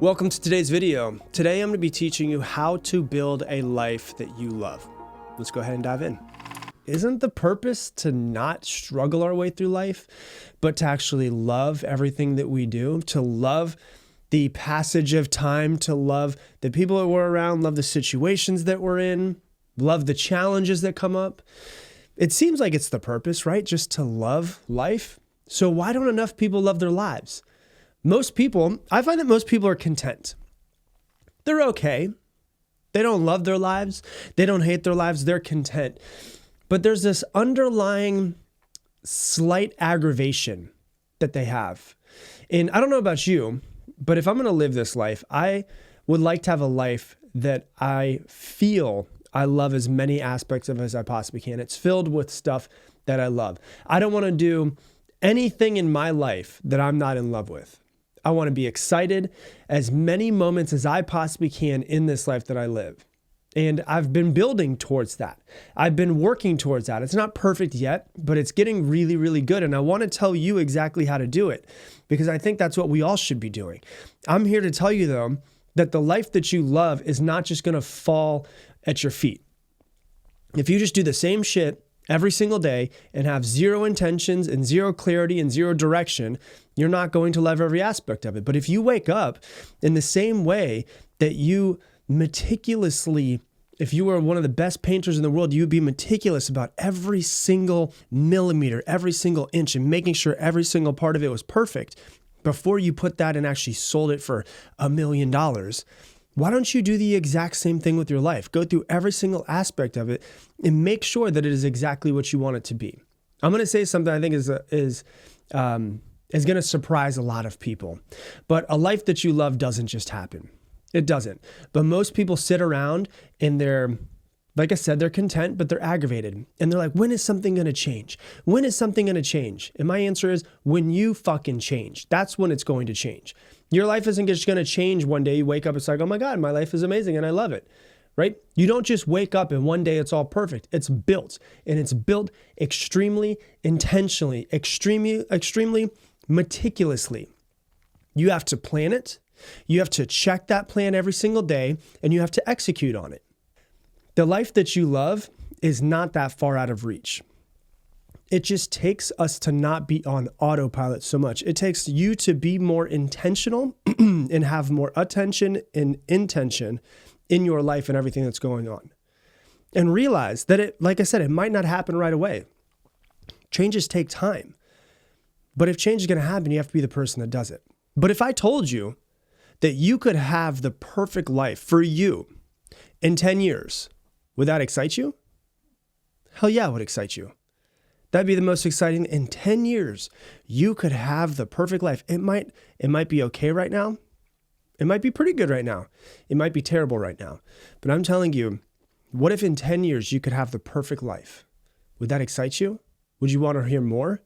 Welcome to today's video. Today I'm going to be teaching you how to build a life that you love. Let's go ahead and dive in. Isn't the purpose to not struggle our way through life, but to actually love everything that we do, to love the passage of time, to love the people that we're around, love the situations that we're in, love the challenges that come up? It seems like it's the purpose, right? Just to love life. So why don't enough people love their lives? I find that most people are content. They're okay. They don't love their lives. They don't hate their lives. They're content. But there's this underlying slight aggravation that they have. And I don't know about you, but if I'm going to live this life, I would like to have a life that I feel I love as many aspects of it as I possibly can. It's filled with stuff that I love. I don't want to do anything in my life that I'm not in love with. I want to be excited as many moments as I possibly can in this life that I live. And I've been building towards that. I've been working towards that. It's not perfect yet, but it's getting really, really good. And I want to tell you exactly how to do it because I think that's what we all should be doing. I'm here to tell you though, that the life that you love is not just going to fall at your feet. If you just do the same shit every single day and have zero intentions and zero clarity and zero direction, you're not going to love every aspect of it. But if you wake up in the same way that you meticulously, if you were one of the best painters in the world, you would be meticulous about every single millimeter, every single inch, and making sure every single part of it was perfect before you put that and actually sold it for $1 million. Why don't you do the exact same thing with your life? Go through every single aspect of it and make sure that it is exactly what you want it to be. I'm going to say something I think is going to surprise a lot of people. But a life that you love doesn't just happen. It doesn't. But most people sit around and like I said, they're content, but they're aggravated. And they're like, when is something going to change? When is something going to change? And my answer is when you fucking change. That's when it's going to change. Your life isn't just going to change one day. You wake up, it's like, oh my God, my life is amazing and I love it, right? You don't just wake up and one day it's all perfect. It's built, and it's built extremely intentionally, extremely meticulously. You have to plan it. You have to check that plan every single day, and you have to execute on it. The life that you love is not that far out of reach. It just takes us to not be on autopilot so much. It takes you to be more intentional and have more attention and intention in your life and everything that's going on. And realize that like I said, it might not happen right away. Changes take time. But if change is going to happen, you have to be the person that does it. But if I told you that you could have the perfect life for you in 10 years, would that excite you? Hell yeah, it would excite you. That'd be the most exciting. In 10 years, you could have the perfect life. It might be okay right now. It might be pretty good right now. It might be terrible right now. But I'm telling you, what if in 10 years you could have the perfect life? Would that excite you? Would you want to hear more?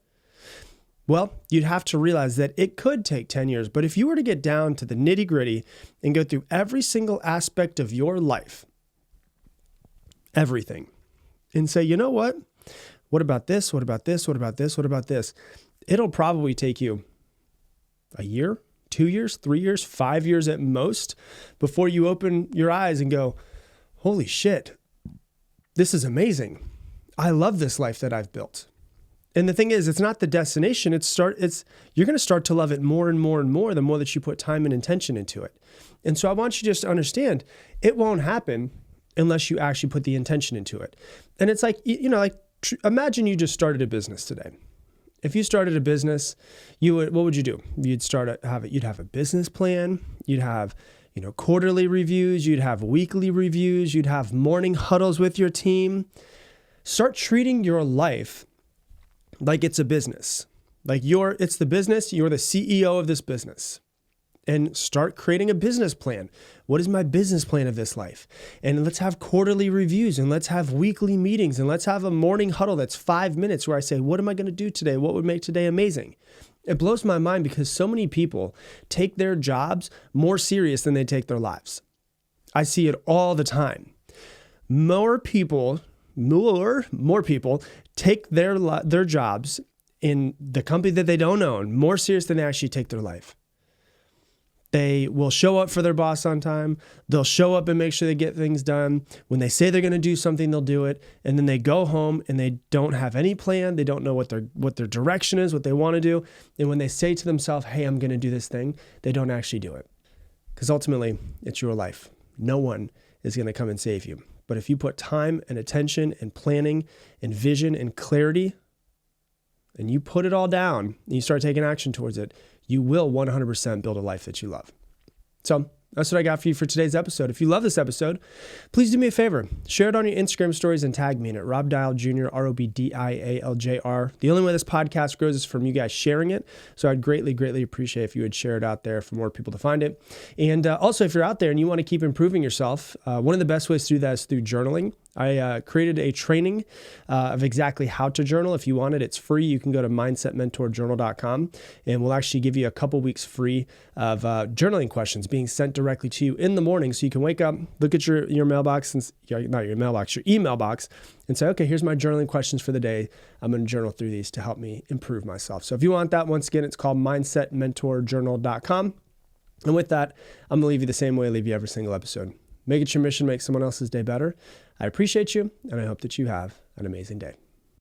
Well, you'd have to realize that it could take 10 years. But if you were to get down to the nitty gritty and go through every single aspect of your life, everything, and say, you know what? What about this? What about this? What about this? What about this? It'll probably take you a year, 2 years, 3 years, 5 years at most before you open your eyes and go, holy shit, this is amazing. I love this life that I've built. And the thing is, it's not the destination. You're going to start to love it more and more and more the more that you put time and intention into it. And so I want you just to understand, it won't happen unless you actually put the intention into it. And it's like, imagine you just started a business today. If you started a business, what would you do? You'd have a business plan. You'd have, quarterly reviews. You'd have weekly reviews. You'd have morning huddles with your team. Start treating your life like it's a business. It's the business. You're the CEO of this business. And start creating a business plan. What is my business plan of this life? And let's have quarterly reviews, and let's have weekly meetings, and let's have a morning huddle that's 5 minutes where I say, what am I going to do today? What would make today amazing? It blows my mind because so many people take their jobs more serious than they take their lives. I see it all the time. More people take their jobs in the company that they don't own more serious than they actually take their life. They will show up for their boss on time. They'll show up and make sure they get things done. When they say they're going to do something, they'll do it. And then they go home and they don't have any plan. They don't know what their direction is, what they want to do. And when they say to themselves, hey, I'm going to do this thing, they don't actually do it. Because ultimately, it's your life. No one is going to come and save you. But if you put time and attention and planning and vision and clarity, and you put it all down and you start taking action towards it, you will 100% build a life that you love. So that's what I got for you for today's episode. If you love this episode, please do me a favor. Share it on your Instagram stories and tag me in it. Rob Dial Jr., ROBDIALJR. The only way this podcast grows is from you guys sharing it. So I'd greatly, greatly appreciate if you would share it out there for more people to find it. And also, if you're out there and you want to keep improving yourself, one of the best ways to do that is through journaling. I created a training of exactly how to journal. If you want it, it's free. You can go to mindsetmentorjournal.com and we'll actually give you a couple weeks free of journaling questions being sent directly to you in the morning. So you can wake up, look at your mailbox, not your mailbox, your email box, and say, okay, here's my journaling questions for the day. I'm going to journal through these to help me improve myself. So if you want that, once again, it's called mindsetmentorjournal.com. And with that, I'm going to leave you the same way I leave you every single episode. Make it your mission, make someone else's day better. I appreciate you, and I hope that you have an amazing day.